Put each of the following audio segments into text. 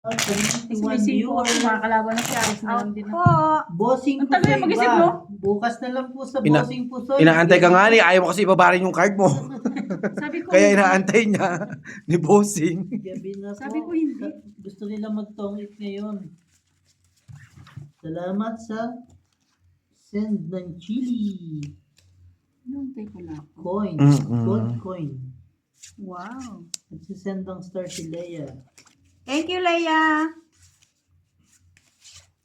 Kasi may 71 5 ako, viewers. mga kalaban na siya. Alis na Out lang din po. ako. Bossing Ang tagal Pusoy yung mag-isip ba? mo? Bukas na lang po sa Ina- Bossing Pusoy. Inaantay ka nga ni, ayaw mo kasi ibabarin yung card mo. Sabi ko, Kaya hindi. inaantay niya ni Bossing. Gabi na po. Sabi ko hindi. Gusto nila mag-tongit ngayon. Salamat sa send ng chili. Inaantay ko lang. Coin. Mm-mm. Gold coin. Wow. Nagsisend ng star si Leia. Thank you, Leia.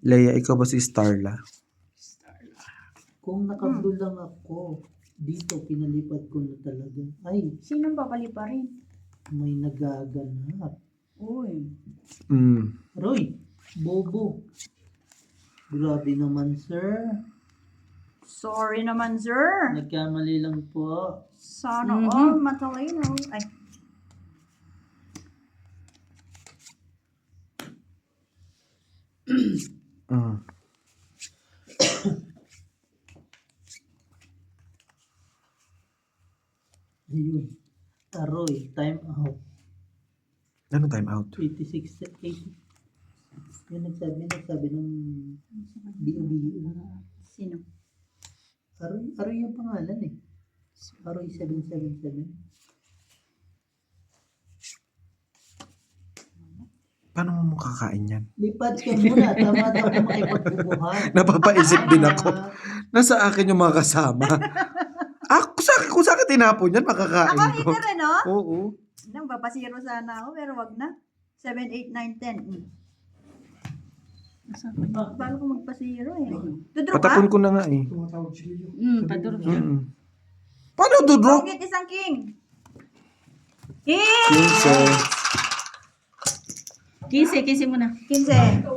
Leia, ikaw ba si Starla? Kung nakablue lang ako, dito pinalipad ko na talaga. Ay, Sinong papali pa rin? may nagaganap. Uy. Mm. Roy, bobo. Grabe naman, sir. Sorry naman, sir. Nagkamali lang po. Sana Mhm. all matalino. Ay, Mm. Ayun. Roy, time out. Ano time out? 86, 80. Yung nagsabi ng BOBU. sino? Aroy yung pangalan eh. Aroy 777. Paano mo makakain yan? Lipad ka muna. Tama daw na makipagbubuhan. Napapaisip din ako. Nasa akin yung mga kasama. Kung sa akin tinapon yan, makakain Ako, ko. ito rin, no? Oo. Nang papasiro sana ako, pero wag na. 7, 8, 9, 10. Paano ko magpasiro eh? Dudro ka? Patapon ko na nga eh. Paduro. Mm. Paano dudro? Pongit isang king. King! 15. 15 muna. 15.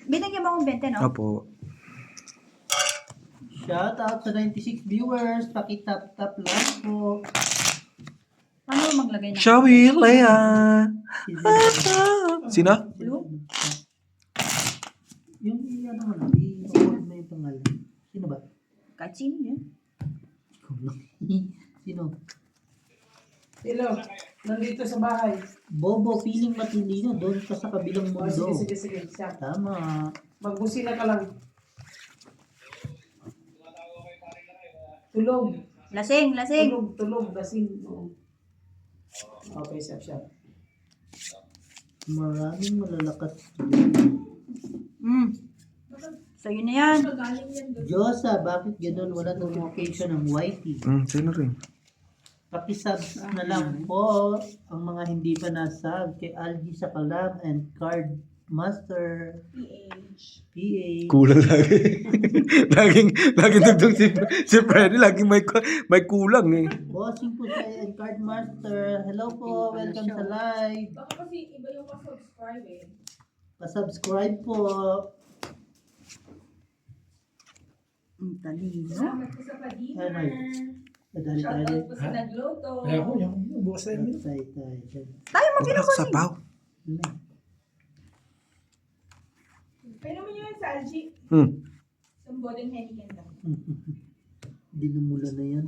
Binigyan mo akong 20, no? Apo. Shout out sa 96 viewers. Pakitap-tap lang po. Paano mo maglagay na? Shawi, Leia. Sino? Yung ano mo na, i-hold mo yung pangalan. Sino ba? Kahit sino yan. Ikaw lang. Sino? Hello, nandito sa bahay. Bobo, feeling matalino. Doon ka sa kabilang Oh, mundo. sige. Siya. Tama. Magbusina ka lang. Tulog. Lasing. Tulog. Lasing. Oo. Okay, siya. Maraming malalakas. So, yun na yan. Diyosa, bakit ganun? Wala notification ng YT. Sino rin? Pakisubs na lang po ang mga hindi pa nasub kay Algie Sakalam and Card Master PH. Kulang lagi. laging dugtong si Freddy. Laging may kulang eh. Bossing po tayo and Card Master. Hello po, welcome sa live. Baka kasi iba yung pa-subscribe eh. Pa-subscribe po. Ang talino. Salamat po sa pa-dinner. Ano? Madali tayo. Shoutout po sa nagluto. bukas tayo. Tayo. Tayo mo Huwag na kinukunin. sapaw. Pero mo yun sa Algie. Sambodeng Heniken lang. Dinumula na yan.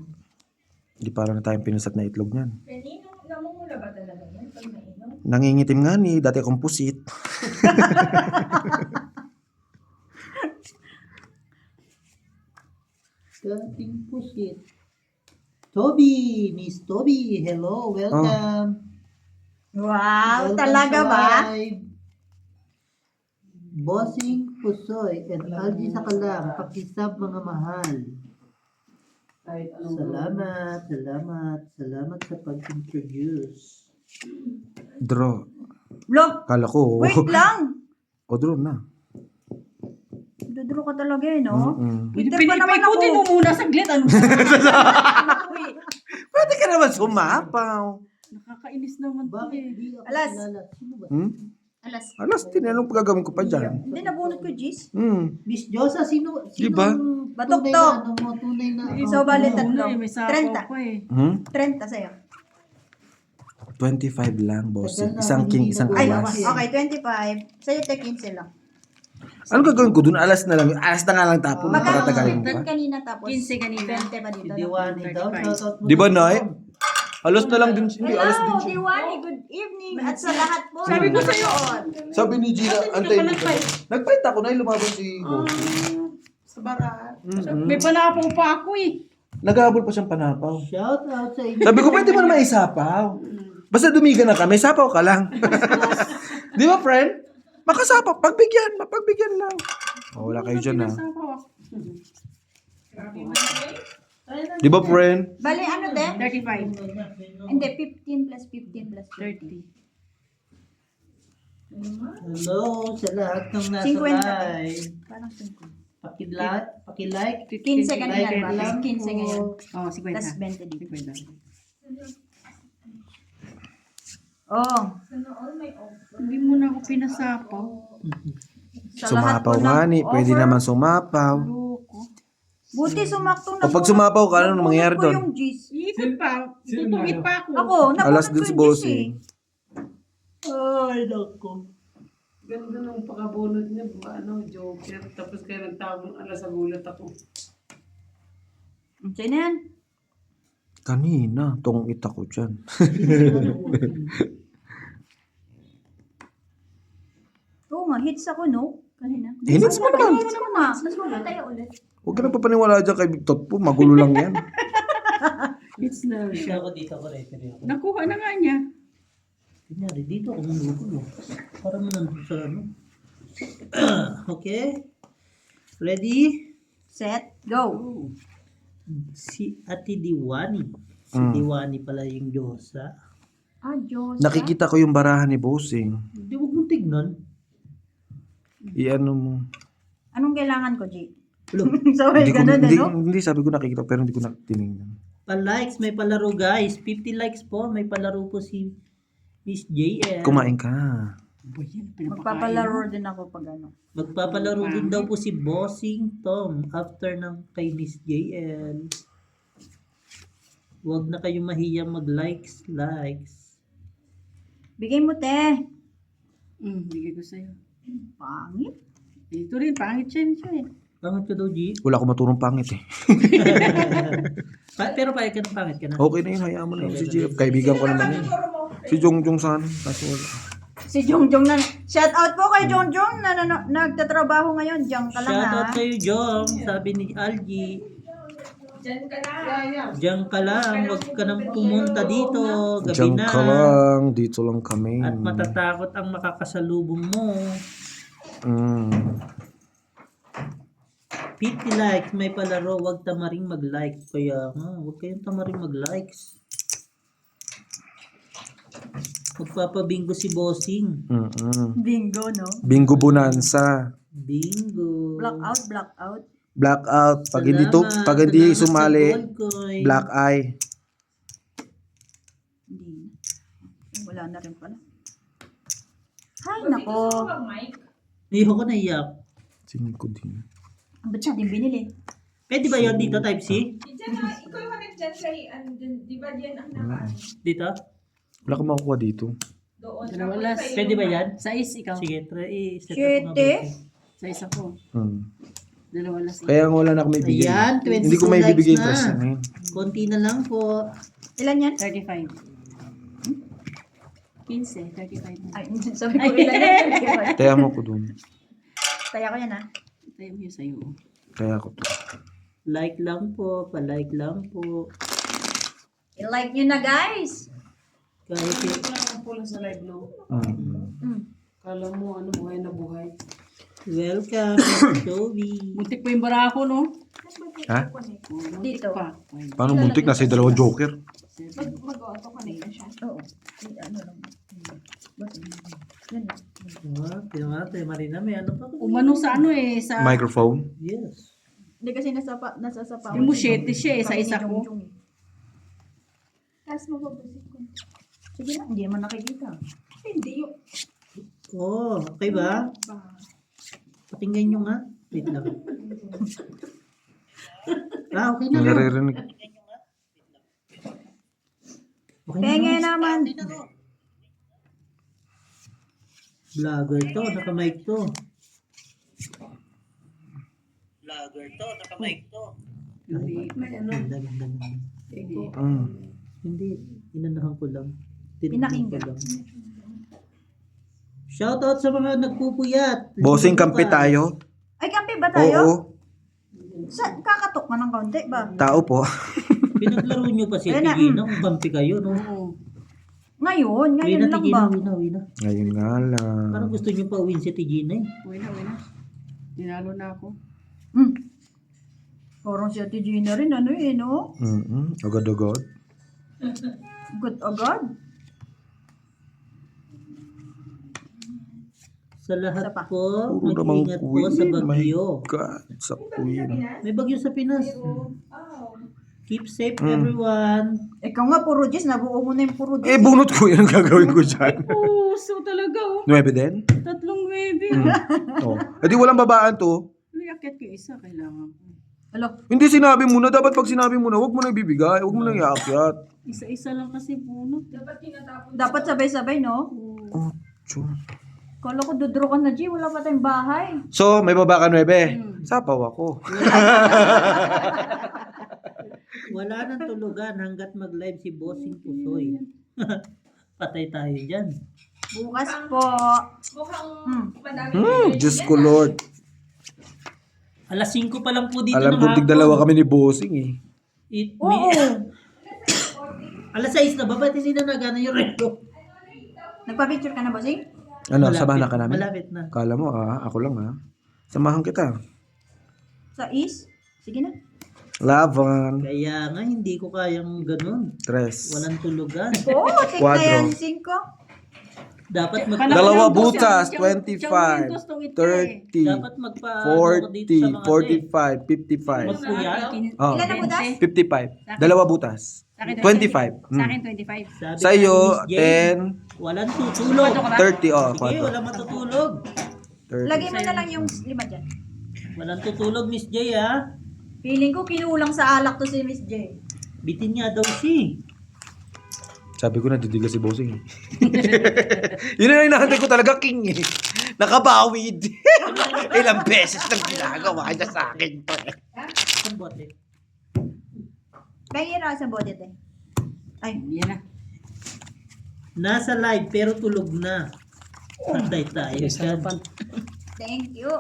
Hindi parang na tayong pinusat na itlog niyan. Penino, namumula ba talaga yan pag nainom? Nangingitim nga ni, dati akong pusit. Dating pusit. Toby! Miss Toby! Hello! Welcome! Wow, Welcome talaga sa ba? live. Bossing Pusoy and Algie Sakalam, pakisab mga mahal. Kahit anong Salamat sa pag-introduce. Draw. Look, Kala ko. wait lang. O, draw na. Dudro ka talaga eh, no? Peter pa naman Pinaikutin mo ako. muna saglit. Ano? Pwede ka naman sumapaw. Nakakainis naman to Bakit eh. di ako Alas. kilala? Sino ba? Alas. Alas, tinanong pagagawin ko pa dyan. Hindi, nabunot ko, Gis. Miss Josa, sino Diba? tunay Batok-tok. na, ano mo, tunay na So, bali mo? tatlo. May sapaw 30. pa eh. 30 sa'yo. 25 lang, boss. Tagal na Isang ako king, hindi isang Ay, nagawa. alas. okay, 25. Sa'yo, 15 lang. Ano gagawin ko dun? Alas na lang. Alas na nga lang tapon. Magkano Patatagalin mo ka pa. kanina tapos? 15 kanina. 20 pa Si dito. Diwani daw, 35. shoutout mo. Di ba, Nay? Alas na lang din. Hindi, alas din Hello, siya. Diwani. Good evening. At sa lahat po. Sabi ko sa'yo. Sabi ni Gina, antayin mo ka. Nag-fight ako na lumaban si Bobo. Sa barat. May panapaw pa ako eh. Naghabol pa siyang panapaw. Shout out sa inyo. Sabi ko, pwede mo naman isapaw. Basta dumiga na kami, sapaw ka lang. Di ba, friend? Makasapaw, pagbigyan lang. Oh, wala kayo dyan, ha? Pinasapaw ako. Grabe man eh. Di ba, friend? Bali, ano din? 35. Hindi, 15 plus 15 plus 30. Hello sa lahat ng nasa 50. live. Parang 5. Paki-like. 15 ka na Like yan, and Balas. lang 15 ngayon. Oh, 50. Tas 20 dito. 50. Oh, Sana all may offer. Hindi mo na ako pinasapaw. sa lahat Sumapaw po nga ng ni, pwede offer. naman sumapaw. Loko. Buti sumaktong O pag sumapaw ka, ano mangyayari doon? yung G's. Ikot pa. Tutungit pa ako. Ako, Alas napulot din si ko yung G's Bossing. Ay, naku. Ganda nung pakabunot niya, Joker. Tapos kaya nagtawag ng alas sa gulat ako. Sino yan? Kanina, tong ita ko dyan. Oo nga, hits ako, no? Kanina. Hits mo naman. Hits ko nga. Mas tayo ulit. Huwag ka na papaniwala dyan kay Big Tot po. Magulo lang yan. It's na. Siya ako dito ko referee ako. Nakuha na nga niya. Kunyari, dito ako magugulo. Para mo nandun sa ano. Okay? Ready? Set, go. Si Ate Diwani. Si Diwani pala yung Diyosa. Ah, Diyos. Nakikita ko yung barahan ni Bossing. Hindi, huwag mong tignan. Iano mo. Anong kailangan ko, G? Look, So, ganun, no? Hindi, sabi ko nakikita pero hindi ko tinignan. pa-likes, may palaro guys. 50 likes po, may palaro po si Miss JL. Kumain ka. Magpapalaro din ako pag ano. Magpapalaro din daw po si Bossing Tom after ng kay Miss JL. Huwag na kayong mahiyang mag-likes. Bigay mo, te. Bigay ko sa'yo. Pangit. Ito rin, pangit siya eh. Pangit ka daw, G. Wala ko maturong pangit eh. Pero pahit ka na, pangit ka na. Okay na yun, hayaan mo na yun si JF. Kaibigan ko naman yun. Si Jongjong sana. Kaso wala. Si Jongjong na. Shout out po kay Jongjong na nagtatrabaho ngayon. Diyan ka lang, ha? Shoutout sa'yo, Jom. Sabi ni Algie. Diyan ka na. Diyan ka lang. Huwag ka nang pumunta dito. Gabi Diyan na. ka lang. Dito lang kami. At matatakot ang makakasalubong mo. 50 likes, may palaro, huwag tamaring mag-like. Kaya huwag kayong tamaring mag-likes. Magpapabingo si Bossing. Bingo, no? Bingo Bonanza. Bingo. Blackout. Blackout. Pag hindi Salamat sumali, sa gold coin. black eye. Hindi. Wala na rin pala. Hay, Gusto nako. mo mag-mic? Ayoko na iyak. Singin ko din. Ba't siya din binili? Pwede ba yun dito, type C? Diyan na, ikaw yung hanap dyan kay, di ba dyan ang nakaan? Dito? Wala ka makukuha dito. Doon. Dalawa Tapos last. sa'yo Pwede ba naman. yan? Sa is ikaw. Sige, try. Set up Shit, nga eh. ba? Sa isa ko. Dalawa last. Kaya nga wala na ako may bigay. Ayan, 22 Hindi ko may likes bibigay na. press na ngayon. Konti na lang po. Ilan yan? 35. 15, 35. Ay, sabi ko ilan yan. Kaya mo ko dun. Kaya ko yan, ha? Tayo mo yun sa'yo. Kaya ko to. Like lang po, pa-like lang po. I-like nyo na, guys. Kahit Wala kang pula sa live, no? Mm. Kala mo, buhay na buhay. welcome, Toby. Muntik pa yung bara ako, no? Ha? Dito. Pa. Paano muntik? Nasa dalawang joker. Mag-auto connect na siya. Oo. Ano lang. Yan lang. Pinamate, Marina, may ano pa? Umano sa ano eh, sa... Microphone. Yes. Hindi kasi nasasapa. Yung musyete siya eh, sa isa ko. Tapos mababusin ko. Sige na, hindi naman nakikita. Hindi yung... Oh, okay ba? Pakinggan nyo nga. Wait lang. Okay na. Naririnig. Okay na. Penge naman. Vlogger to, naka-mic to. Hindi. May ano, Ganda. Hindi. Hindi. Inanahan ko lang. Pinakinggan. ko lang. Shoutout sa mga nagpupuyat. Bossing kampi tayo. Ay, kampi ba tayo? Oo. Kakatok ka ng kaunti ba? Tao po. Pinaglaro nyo pa si Ayun na, Tigina kung kampi kayo, no? Oo. Ngayon Wina, lang Tigina, ba? wina. Ngayon nga lang. Parang gusto nyo pa win si Tigina eh. Uwi na. Tinalo na ako. Parang si Ate Gina rin, ano eh, no? Agad-agad. Good agad. Sa lahat Isa pa. po, Puro namang mag-ingat po sa queen. My bagyo. God, sa queen. May bagyo sa Pinas. Keep safe everyone. Ikaw nga, puro Diyos. Nabuo mo na yung puro Eh, Diyos. bunot ko yan ang gagawin ko dyan. Oo, so talaga oh. 9 din? 3 webe. Oh. Eh di walang babaan to. Niyakit ko isa, kailangan ko. Alo, Hindi sinabi mo na. Dapat pag sinabi mo na, huwag mo na ibibigay. Huwag mo na iakyat. Isa-isa lang kasi bunot. dapat sabay-sabay, no? Oh, Diyo. Kala ko dudro ka na, G. Wala pa tayong bahay. So, may baba ka 9. Sapaw ako. Wala nang tulugan hanggat mag-live si Bossing Pusoy. Patay tayo dyan. Bukas po. Mukhang madami. Diyos ko Lord. Alas 5 pa lang po dito Alam ko, hapon. tig-dalawa kami ni Bossing eh. Oo. Alas 6 na ba? Ba't hindi na nagana yung relo? Nagpa-picture ka na, bossing? Ano, samahan na ka namin? Malapit na. Kala mo ako lang Samahan kita. Sa East? Sige na. Lavan. Kaya nga, hindi ko kayang ganun. Tres. Walang tulugan. Oo, tignan Quadro. yan, 5. Dapat Dalawa Yung butas, yung 25, Windows tong ito eh. 30, Dapat magpa-ano dito sa 40, mga 45, 55. Magpuyat. Oh, Ilan na butas? 55. Dalawa butas. Sa akin, 25. Sa akin, 25. Sabi Sa nga ni iyo, Miss Jane, 10, walang tutulog. 30. Oh, Sige, kwadro. wala matutulog. 30. Lagay mo na lang yung 5 dyan. Walang tutulog, Miss J, ha? Feeling ko kinulang sa alak to si Miss J. Bitin nga daw siya. Sabi ko na, didiga si Bossing. Yun na hinahantay ko talaga, king eh. Nakabawid. Ilang beses nang ginagawa niya sa akin to eh. Ang bote. Kaya na sa body eh. Ay, Yan na. Nasa live pero tulog na. Patay tayo. thank you.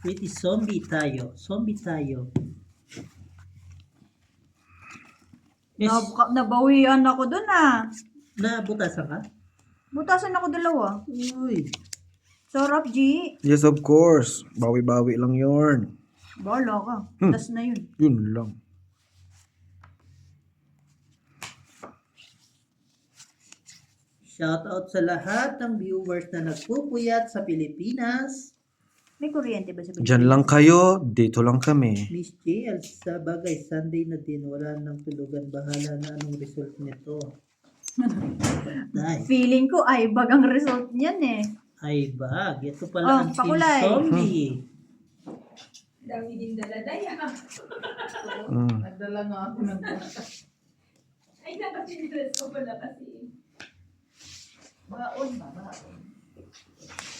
Wait, zombie tayo. Zombie tayo. Yes. Nabawian ako dun ah. Nabutasan ka? Butasan ako 2. Uy. Sarap, G. Yes, of course. Bawi-bawi lang yun. Bala ka. Tas na yun. Yun lang. Shoutout sa lahat ng viewers na nagpupuyat sa Pilipinas. May kuryente ba sa Pilipinas? Diyan lang kayo, dito lang kami. Miss JL, sa bagay, Sunday na din, wala nang tulugan. Bahala na anong result nito. Dahil, Feeling ko ay bagang result niyan eh. ay bag. Ito Oh, pala ang team pakulay. zombie. Dami din daladaya. Nagdala nga ako ng Ay, dapat yung dress ko pala kasi. Baon ba? Baon.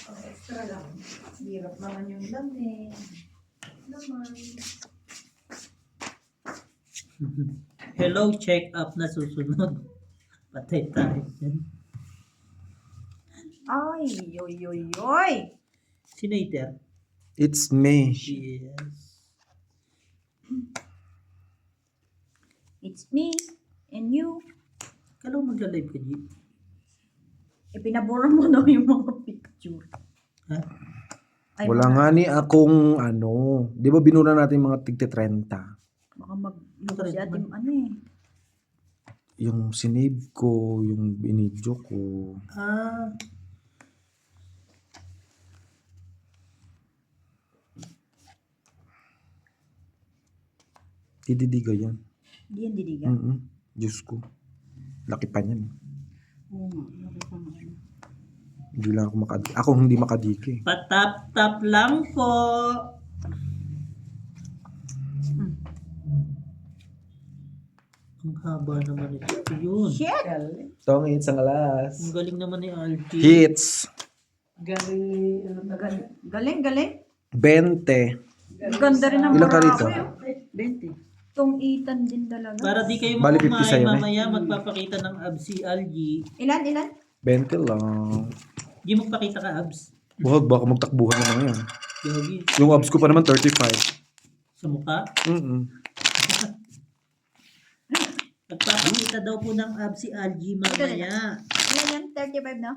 Oh, extra lang. Hirap naman yung dami. Naman. Hello, check up na susunod. Patay tayo dyan. Ay, yoy, yoy, yoy. Sinater? It's me. Yes. It's me and you. Kala ko magla-live ka, Jeep. Pinabura mo daw yung mga picture. Ha? Ay, Wala nga ni akong ano. Di ba binura natin mga tigte 30? Baka mag-luto si ate ano eh. Yung sinave ko, yung binidyo ko. Ah, Dididiga yan. Hindi yan diliga. Diyos ko. Laki pa niyan. Oo nga, laki pa nga. Hindi lang ako ako hindi makadiki. patap-tap lang po. Ang haba naman ito. Yun. Shit! Tong isang alas. Ang galing naman ni Algie. Hits. galing ni, ano na, Galing, galing. 20. Ganda rin ang Ilan ka barako rito? eh. 20. Tong Ethan din talaga. Para di kayo Bali, 50 makumain sa'yo, ne? mamaya, magpapakita ng abs si Algie. Ilan? 20 lang. Di magpakita ka abs. Wag, baka magtakbuhan naman yan. Yogi. Yung abs ko pa naman 35. Sa mukha. Magpapakita daw po ng abs si Algie mamaya. Ilan yan? 35 na?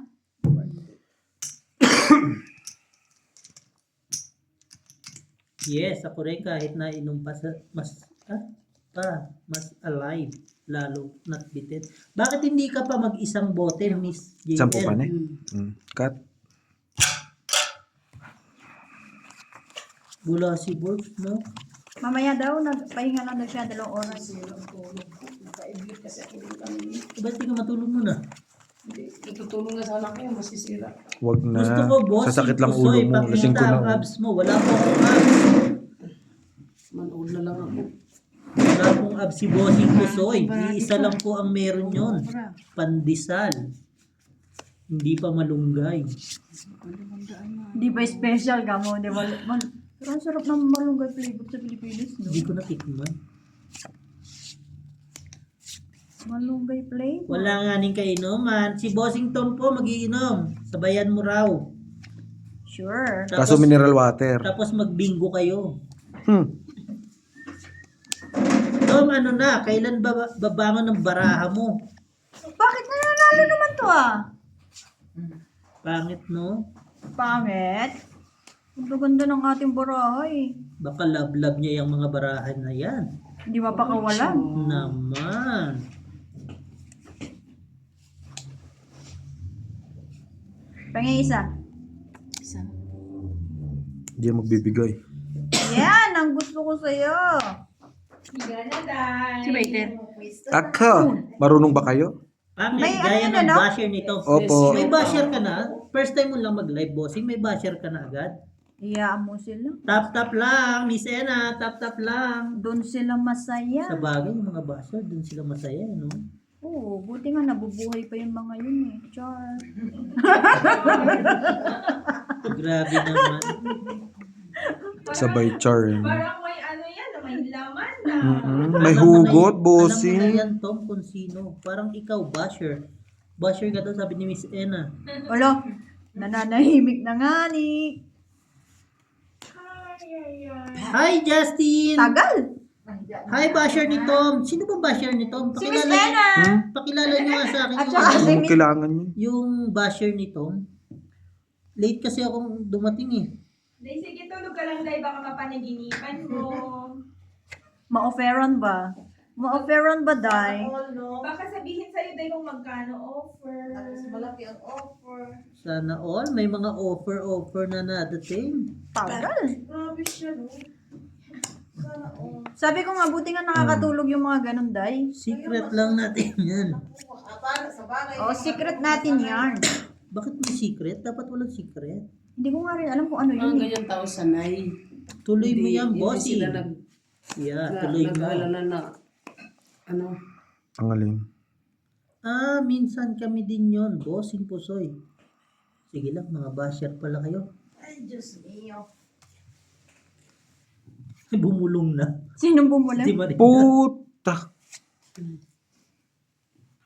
Yes, ako rin kahit na inom pa sa mas alive, lalo not bitin. Bakit hindi ka pa mag-isang bote, Miss JL? 10 pa na eh. Cut. Bula si Borgs, no? Mamaya daw, nagpahinga lang daw siya 2 oras. Nakaibig kasi ako din kami. Ba't di ka matulog muna? Hindi, natutulong na sana kayo, masisira. Wag na. Gusto ko, boss, Sasakit lang ulo Pusoy, mo. Lasing ko pakita ang na. abs mo. Wala po akong abs. Manood na lang ako. Wala pong abs si Bossing Pusoy. Iisa lang po ang meron yon. Pandesal. Hindi pa malunggay. Di ba special ka mo? Di ba? Pero ang sarap ng malunggay flavor sa Pilipinas, no? Hindi ko natikman. Malunggay flavor. Wala nga ning kainuman. Si Bossing Tom po magiinom. Sabayan mo raw. Sure. Kaso mineral water. Tapos magbingo kayo. Hmm. Tom, ano na? Kailan babangon ng baraha mo? Bakit nananalo naman to ah? Pangit, no? Pangit. Ang ganda ng ating barahay. Baka love-love niya yung mga barahan na yan. Hindi mapakawalan. Naman. Pangi isa. Hindi yan magbibigay. Yan, ang gusto ko sa'yo. Si Baiter. Ako, marunong ba kayo? Pangit, May ano gaya yan, ng ano? basher nito. Opo. May basher ka na? First time mo lang mag-live bossing, may basher ka na agad? Iyaan mo sila. Tap-tap lang, Miss Ena, tap-tap lang. Doon sila masaya. Sa bagay, yung mga basher, dun sila masaya, no? Oo, buti nga nabubuhay pa yung mga yun eh. Char. Grabe naman. Sabay char. Parang may ano yan, may laman na. May Alam mo na hugot, Alam mo bossing. na yan, Tom, kung sino. Parang ikaw, basher. Basher ka daw, sabi ni Miss Ena. Wala, nananahimik na nga ni. Hi, Justin! Tagal. Hi, basher ni Tom. Sino ba basher ni Tom? Si Miss Pakilala, Ena. pakilala niyo nga sa akin At yung, saka si Ano kailangan nyo? yung basher ni Tom. Late kasi akong dumating eh. Day, sige, tulog ka lang, Day. Baka mapanaginipan mo. Ma-offeran ba? Ma-offeran ba, Day? Baka sabihin sa'yo, Day, kung magkano offer. Malaki ang offer. Sana all, may mga offer na nadating. Tagal. Grabe siya, no? Sabi ko nga, buti nga nakakatulog yung mga ganun, Day. Secret lang natin yan. Oh, secret natin yan. Bakit may secret? Dapat walang secret. Hindi ko nga rin alam kung ano Ang yun eh. ganyan tao sanay. Tuloy mo yan, Hindi bossy. sila Yeah, tuloy mo. nag-aalala na, ano, Ang alin. Minsan kami din yon, bossing pusoy. Sige lang, mga basher pala kayo. Ay, Diyos mio. Bumulong na. Sinong bumulan? Di ba rin? Puta.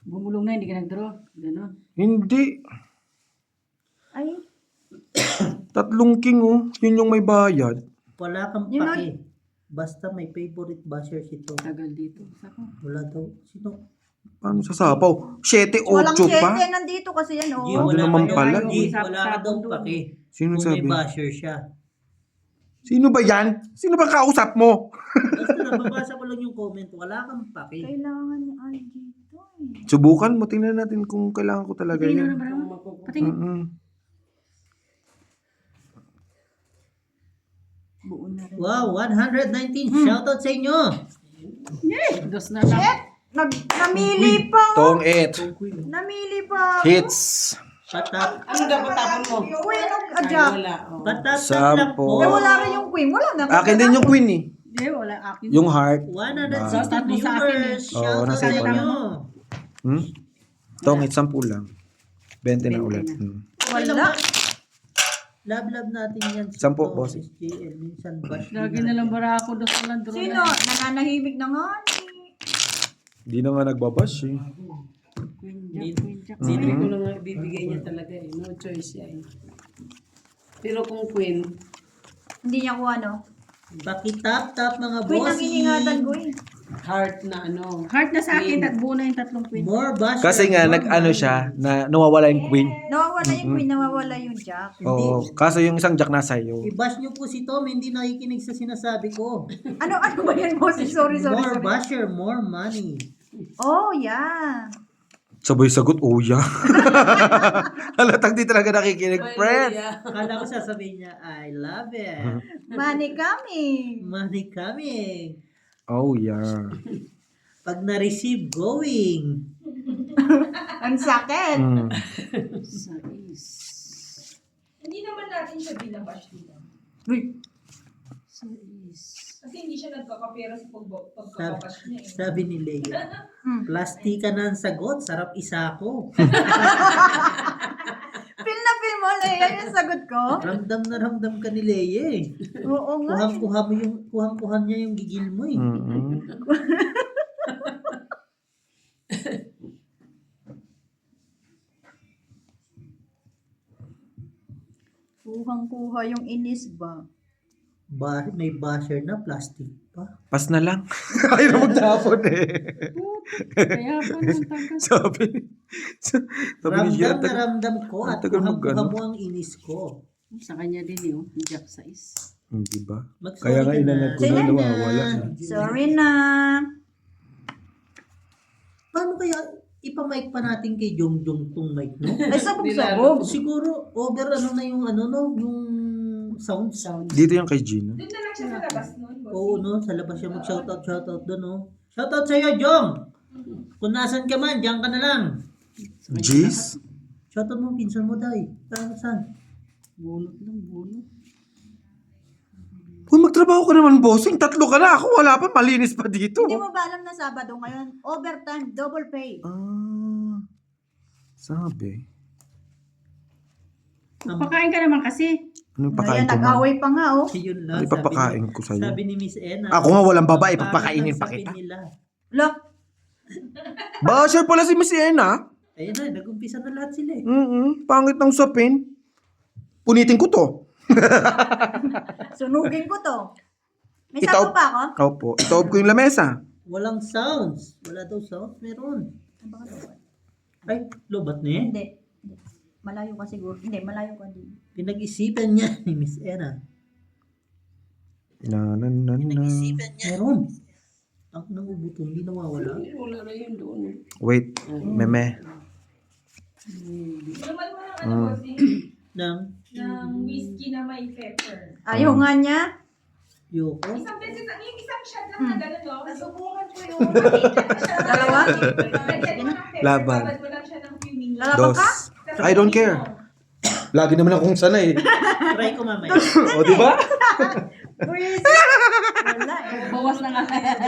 Bumulong na, hindi ka nag-draw. Ganon. Hindi. Ay, 3 king oh. Yun yung may bayad. Wala kang Yun pake. Basta may favorite basher si Tom. Tagal dito. Sako. Wala daw. Sino? Paano sasapaw? 7-8 walang pa? 7 nandito kasi yan, oh. G, Ando wala naman ka pala. daw. G, wala ka daw pake. Sino Kung may sabi? basher siya. Sino ba yan? Sino ba kausap mo? Basta nababasa ko lang yung comment. Wala kang pake. Kailangan ni Algie ito eh. Subukan mo. Tingnan natin kung kailangan ko talaga Patingin na yan. ba? Patingin. Buo na rin. Wow, 119. Shoutout sa inyo. Dos na lang. Namili pa, oh. Tong 8. Namili pa. Hits. Patap. ano dapat tapon mo? Queen of Ay, Ajak. wala. Oh. Patap Sampo. lang po. Eh, wala rin yung queen. Wala na. Akin din yung queen eh. Hindi, wala akin. Yung heart. 160 Tatlo sa akin eh. viewers. Oo, Shoutout nasa sa iba inyo. Tong 8, 10 lang. 20 na ulit. Wala. Love natin yan. si Sampo, Tom, boss. SJL. Minsan bash Lagi din na lang natin. bara ako dos na lang drone. Sino? Nananahimik na nga. Hindi na nga nagbabash eh. Queen Jack. Hindi ko lang nga bibigay niya talaga eh. No choice yan. Pero kung queen, Hindi niya ko ano. Pakitap-tap mga Queen ang iningatan ko bossing. eh. heart na ano. Heart na sa akin, at buo na yung tatlong queen. More bash. Kasi nga, nag-ano siya, na nawawala yung queen. Nawawala yung Queen, nawawala yung Jack. Oo. Kaso yung isang jack nasa iyo. I-bash nyo po si Tom, hindi nakikinig sa sinasabi ko. Ano ba yan, boss? Sorry. More basher, more money. Oh, yeah. Sabay sagot, oh yeah. Halatang di talaga nakikinig, friend. Kala ko sasabihin niya, I love it. Money coming. Money coming. Oh yeah. Pag na-receive, going. Ang sakit. Mm. Sais. Hindi naman natin siya binabash dito. Uy, Sais. Kasi hindi siya nagkakapera sa pagkababash niya eh. Sabi ni Leia, Hmm. plastika na ang sagot, sarap isa ko. feel na feel mo, Leia, yung sagot ko. Ramdam na ramdam ka ni Leia eh. Oo nga. Kuhang-kuha niya yung gigil mo eh. Mm-mm. Kuhang-kuha yung inis ba? May basher na plastic pa. Pas na lang. Ayaw na magtapon eh. Kaya pa nang tagas. sabi ni Gia, Ramdam na ramdam ko at ang tagal kuhang-kuha mag-ano. mo ang inis ko. Sa kanya din yun, Jack Sais. Hindi ba? Mag-sorry Kaya nga ka na. inanad ko na Sila na. nawawala. Sorry na. Paano kaya ipamic pa natin kay Jongjong tong mic, no? Ay, sabog-sabog. Siguro over ano na yung ano no, yung sound. Dito yung kay Gina. Doon na lang siya sa labas nun, boss. Oo no, sa labas siya mag-shoutout doon no. Shoutout sa iyo, Jong. Kung nasan ka man, diyan ka na lang. Jeez? Shoutout mo pinsan mo dai. Para saan? Bunot lang, bunot. Kung magtrabaho ka naman, bossing, 3 ka na. Ako wala pa, malinis pa dito. Hindi mo ba alam na Sabado ngayon? Overtime, double pay. Ah, sabi. Pakain ka naman kasi. Ano yung Ayan, pakain ko, ma'am? nag-away pa nga, oh. Yun lang. Ano ipapakain ko sa'yo? Sabi ni Miss Ena. Ako nga walang babae, parang papakainin ang pa sabi kita. nila. Look, Basher pala si Miss Ena. Ayun na, nag-umpisa na lahat sila eh. Pangit ng sapin. Punitin ko to. sunugin ko to. May Itaob- sapo pa ako? Opo, itaob ko yung lamesa. Walang sounds. Wala daw sounds. Meron. Ay, lobat na eh. Hindi. Malayo ka siguro. Hindi, malayo ka din. Pinag-isipan niya ni Miss Ena. Pinag-isipan Meron. Ang nangubuto, hindi nawawala. Wala na yun doon. Wait, meme. Naman mo ng ano, bossing, Nang ng whiskey na may pepper. Ayaw nga niya. Yoko. Isang beses, yung isang shot lang na gano'n, no? Nasubukan ko yun. Dalawa? Lagyan mo ng pepper, Laban. babad mo lang siya ng few minutes. Lalaban Dos. ka? I don't care. Lagi naman akong sanay. Try ko mamaya. O, di ba? Please. Wala eh. Bawas na nga.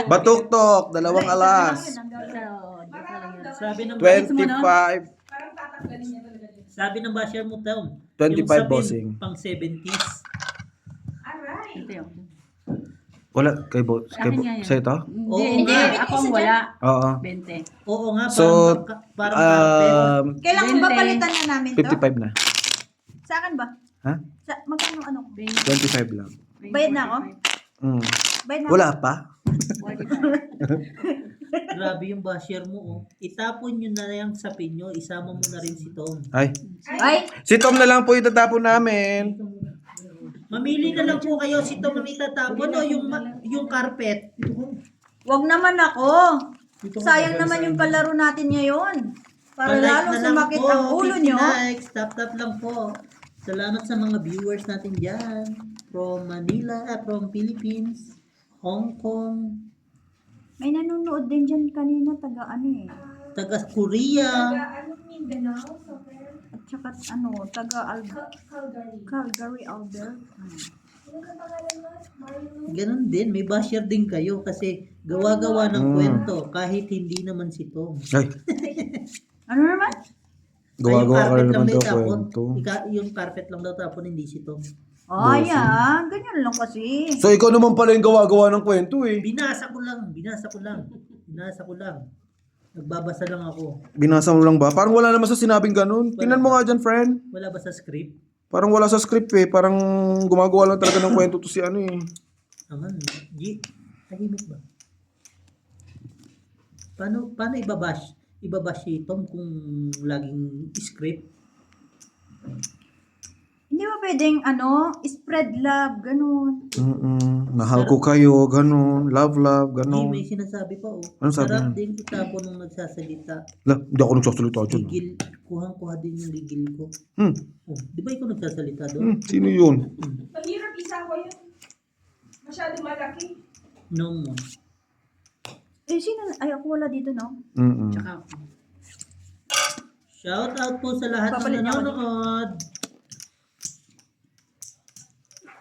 Batuktok, 2 alas. Sabi ng 25. Parang tatanggalin niya talaga yun. sabi ng basher mo, Tom. 25 yung sapin, bossing. Pang 70s. Aray. Wala, kay Akin nga yan. sa ito? Oo Hindi, nga. ako ang wala. Oo. 20. Oo nga, So, parang carpet. Kailangan ba 20. palitan na namin to? 55 na. Sa akin ba? Ha? Magkano ano? 25 lang. Bayad na ako? Bayad na Wala pa? Grabe yung basher mo, oh. Itapon nyo na yung sapin nyo, isama mo na rin si Tom. Ay. Ay, Si Tom na lang po itatapon namin. Mamili na lang po kayo si Tom ang itatapon o yung carpet. wag naman ako. Sayang naman yung palaro natin ngayon. Para Pa-like lalo na lang sumakit po, ang ulo 50 nyo. likes, tap lang po. Salamat sa mga viewers natin dyan. From Manila, from Philippines, Hong Kong, May nanonood din dyan kanina, taga ano eh. taga Korea. Ano, Mindanao, somewhere. At saka ano, taga Calgary. Calgary, Albert. Ano ka pangalan mo? Mario? Ganon din, may basher din kayo kasi gawa-gawa ng kwento kahit hindi naman si Tom. Ay. Ano naman? Gawa-gawa ka rin naman daw tapon. kwento. Yung carpet lang daw tapon, hindi si Tom. Ay, ganyan lang kasi. So, ikaw naman pala yung gawa-gawa ng kwento eh. Binasa ko lang. Nagbabasa lang ako. Binasa mo lang ba? Parang wala naman sa sinabing ganun. Tingnan mo nga dyan, friend. Wala ba sa script? Parang wala sa script eh. Parang gumagawa lang talaga ng kwento to si ano eh. Naman, tahimik ba? Paano ibabash si Tom kung laging script? Hindi ba pwedeng, spread love, ganun. Mahal ko kayo, ganun. Love, Hindi, ganun. may sinasabi pa oh. Ano sabi Sarap niya? din kita po nung nagsasalita. Hindi ako nagsasalita dyan. Ligil, kuhang-kuha din yung ligil ko. Hmm. Oh, di ba ikaw nagsasalita doon? Sino yun? Mahirap isawa yun. Masyado malaki. No mo. Ay, ako wala dito, no? Tsaka ako. Shout out po sa lahat Papalit ng niya ako nanonood.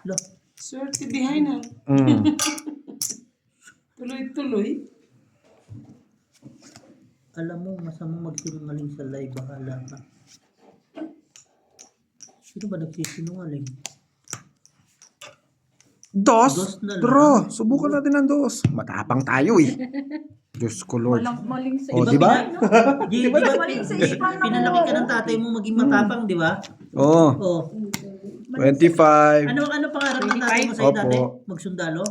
Lo, Swerte behind ha. Tuloy-tuloy. alam mo, masamang magsinungaling sa live, bahala ka. Sino ba nagsisinungaling? Dos? Dos na lang. Bro, subukan natin ang dos. Matapang tayo eh. Diyos ko Lord. Walang maling sa Oh, di ba? Di ba Maling sa ispan ng pinalaki ka ng tatay mo maging matapang, di ba? Oh, Oh. 25. Ano pangarap ng tatay mo sa'yo Opo. dati? Magsundalo?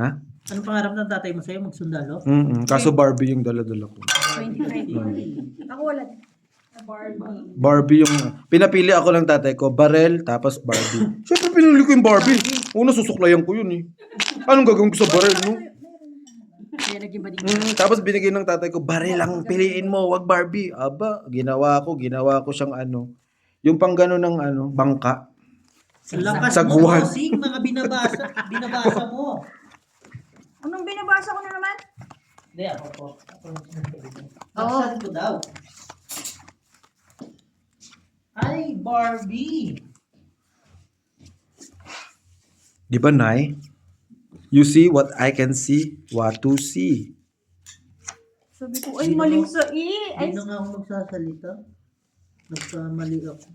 Ha? Ano pangarap ng tatay mo sa'yo? Magsundalo? Kaso Barbie yung dala-dala ko. 25. Ako wala. Barbie yung... Pinapili ako ng tatay ko, barel, tapos Barbie. Siyempre pinili ko yung Barbie. Una, susuklayan ko yun eh. Anong gagawin ko sa barel, no? Kaya naging bading. Tapos binigay ng tatay ko, barel lang piliin mo, wag Barbie. Aba, ginawa ko siyang ano, yung pang gano'n ng ano, bangka. Lakas Sagwan. mo, bossing, mga binabasa mo. Anong binabasa ko na naman? Hindi, ako po. Ako yung sinasabi ko. Oo. Nakasabi ko daw. Ay, Barbie! Di ba, Nay? You see what I can see, what to see. Sabi ko, ay, maling sa Ay, Hindi na nga ako magsasalita. Nagkamali ako.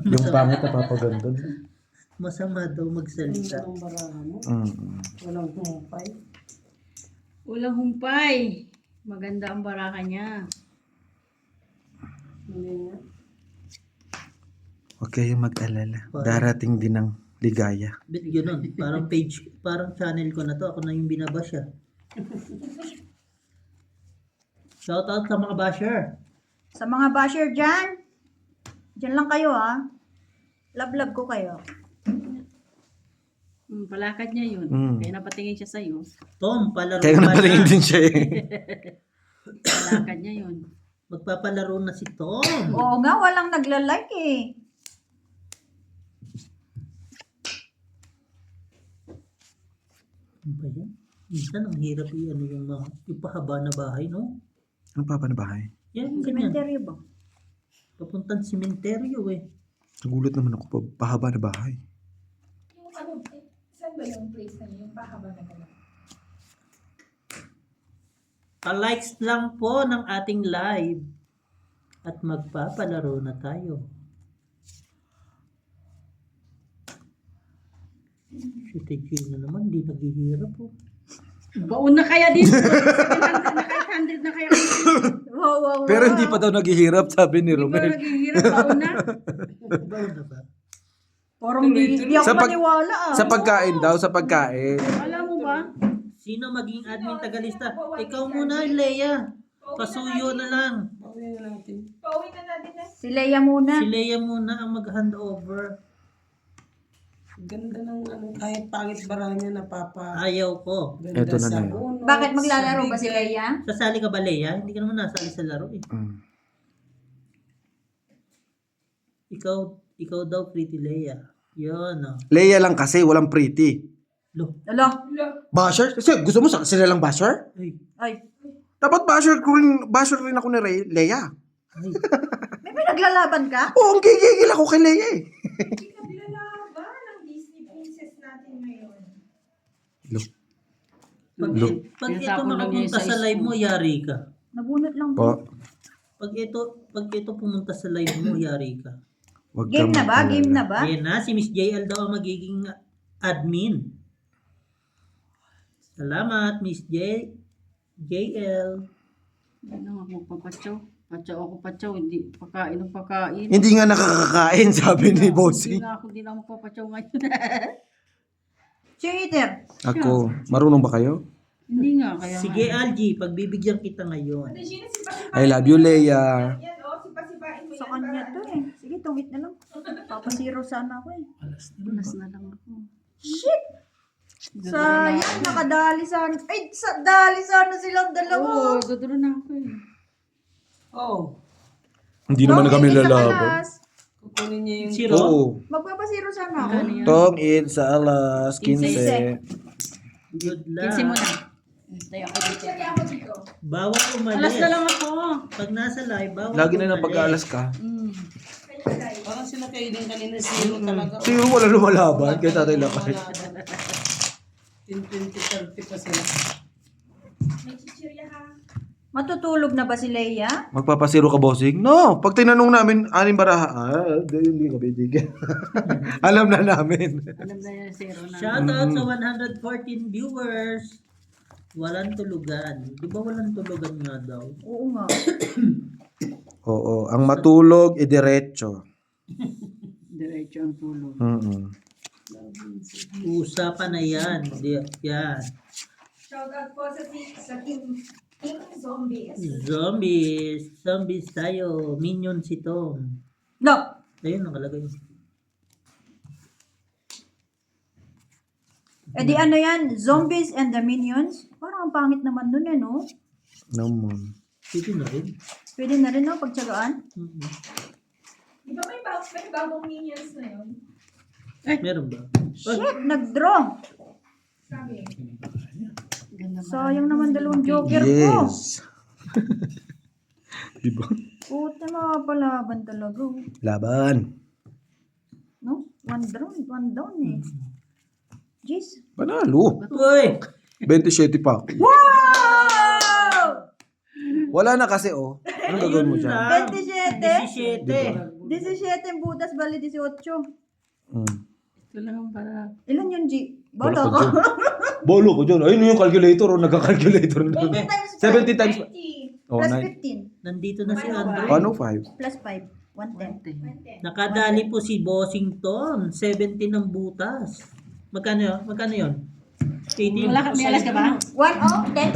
Yung pangit na papaganda. Masama daw magsalita. Ang barahan mo. Walang humpay. Walang humpay. Maganda ang baraka niya. Hindi nga. Huwag kayong mag-alala. Darating din ang ligaya. Ba't ganun? Parang channel ko na to. Ako na yung binabasya. Shout out sa mga basher. sa mga basher dyan, dyan lang kayo Love ko kayo. Palakad niya yun. Kaya napatingin siya sa'yo. Tom, palaro Kaya ka napatingin na. din siya eh. Palakad niya yun. Magpapalaro na si Tom. Oo nga, walang nagla-like eh. Ano ba yan? Minsan ang hirap yung pahaba na bahay, no? Ano pa na bahay? Yan, ganyan. Cemetery ba? Papuntang simenteryo eh. Nagulat naman ako pa. Pahaba na bahay. Yung saan ba yung place na yun? Yung pahaba na gano'n? Pa-likes lang po ng ating live. At magpapalaro na tayo. Si Tejil na naman, di naghihirap po. Baon na kaya dito. 700 na kaya. Wow. Pero hindi pa daw naghihirap, sabi ni Di ba Romel. naghihirap? Baon na. Baon na ba? Parang hindi ako Sa pag- maniwala Sa pagkain daw, sa pagkain. Alam mo ba? Sino maging admin tagalista? Ikaw muna, Leia. Pasuyo na lang. Pauwi na natin. Pauwi na natin na. Si Leia muna. Si Leia muna ang mag-handover. Ganda ng kahit pangit bara niya Ayaw ko. Ganda Eto na sa na yun. uno, Bakit maglalaro sa ba si bigay. Leia? Sasali ka ba, Leia? Hindi ka naman nasali sa laro eh. Ikaw daw, pretty Leia. Yun, oh. Leia lang kasi, walang pretty. Lo. Ala. Basher? Kasi gusto mo sila lang basher? Ay. Dapat basher rin ako ni Leia. May pinaglalaban ka? Oo, ang gigigil ako kay Leia eh. Pinaglalaba ng Disney princess natin ngayon. Pag ito Tinatapon lang niya makapunta sa sa live mo, yari ka. Nabunot lang Po. to. Pag ito pumunta sa live mo, yari ka. Wag Game kang na ba? mag-alala. Game na ba? Ayan na, si Miss JL daw ang magiging admin. Salamat, Miss JL. Hindi na ako magpapatsaw. Patsaw ako patsaw. Hindi pagkain ng pagkain. Hindi nga nakakakain, sabi ni Hindi Bossing. na ako, hindi na ako magpapatsaw ngayon. Cheater. Ako, marunong ba kayo? Hindi nga, kaya Sige, nga. Algie, pagbibigyan kita ngayon. Ate Gina, sipa-sipain I love mo you, yan. Leia. Yan, sipa-sipain mo Sa yan. kanya to eh. Sige, tungit na lang. Papasiro sana ako eh. Ulas na lang ako. Shit! Sayang, nakadali sana. Ay, dali sana silang dalawa. Oo, duduro na ako eh. Oh, Hindi naman na kami Tong, isa lalaban. alas. kukunin niya yung... Zero? Oo. Magpapasiro sana ako. Ano yan? Tong in sa alas 15. 15. Good luck. Kinsi mo na. Stay ako dito. Sige ako dito. Bawal umalis. Alas na lang ako. Pag nasa live, bawal Lagi na lang umalis. pag-aalas ka. Mm. Parang sila kayo din kanina, zero talaga. Siguro wala lumalaban, kaya tatay lakay. 10, 20, 30 pa sila. May chichirya ha. Matutulog na ba si Leia? Magpapasiro ka, Bossing? No! Pag tinanong namin, aning baraha, hindi ka bibigyan. Alam na namin. Alam na yan, zero na. Shoutout sa 114 viewers. Walang tulugan. Di ba walang tulugan nga daw? Oo nga. Oo, ang matulog, idiretso. Diretso ang tulog. Usapan na yan. Yan. Shoutout po sa team Zombies. Zombies tayo. Minions ito. No! Ayun, nakalagay. Eh di ano yan? Zombies and the Minions? Parang ang pangit naman nun eh, no? Naman. Pwede na rin. Pwede na rin, no? Pagtsagaan. Mhm. Di ba may bagong minions na yun? Meron ba? Shit! Nag-draw! Sabi. Ganda ba? Sayang naman dalawang joker ko. Yes. Diba? Puta, makapalaban talaga. Oh. Laban. No? One down eh. Jeez. Panalo. Uy! 27 pa ako. Wow! Wala na kasi, oh. Anong gagawin mo dyan? 27? 17. 17 butas, bali 18. Ito lang para... Ilan yun, G? Bolo Bala ko ka. dyan. Bolo ko dyan. Ayun yung calculator, oh. Nagka-calculator na. 20 times 70 times. 20. Oh, Plus 9. 15. Nandito na si Andrew. Paano 5? Plus 5. 110. Nakadali po si Bossington. 17 ng butas. Magkano yun? Magkano yun? 18. Wala ka, may alas ka ba? 1 oh, 10.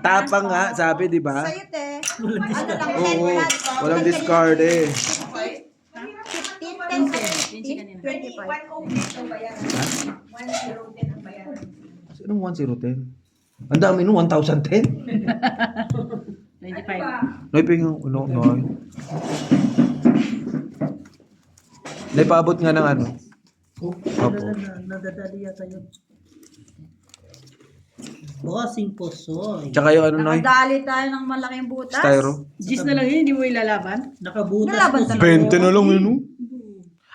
Tapang nga, sabi, di ba? Sa'yo, te. Ano lang, 10 Oo, plus. walang discard eh. 15, 10, 15, 25. 1 ang bayaran. 1-0-10 ang bayaran. Anong 1010? Ang dami nung 1010. 25. Ano ba? Naipingang, no. Naipabot nga ng ano. Opo. Nadadali yata yun. Bossing Posoy. Tsaka yung ano, Noy? Nakadali tayo ng malaking butas. Styro. Gis na lang yun, hindi mo ilalaban. Nakabutas Nalaban po si talaga. 20 na lang yun, no?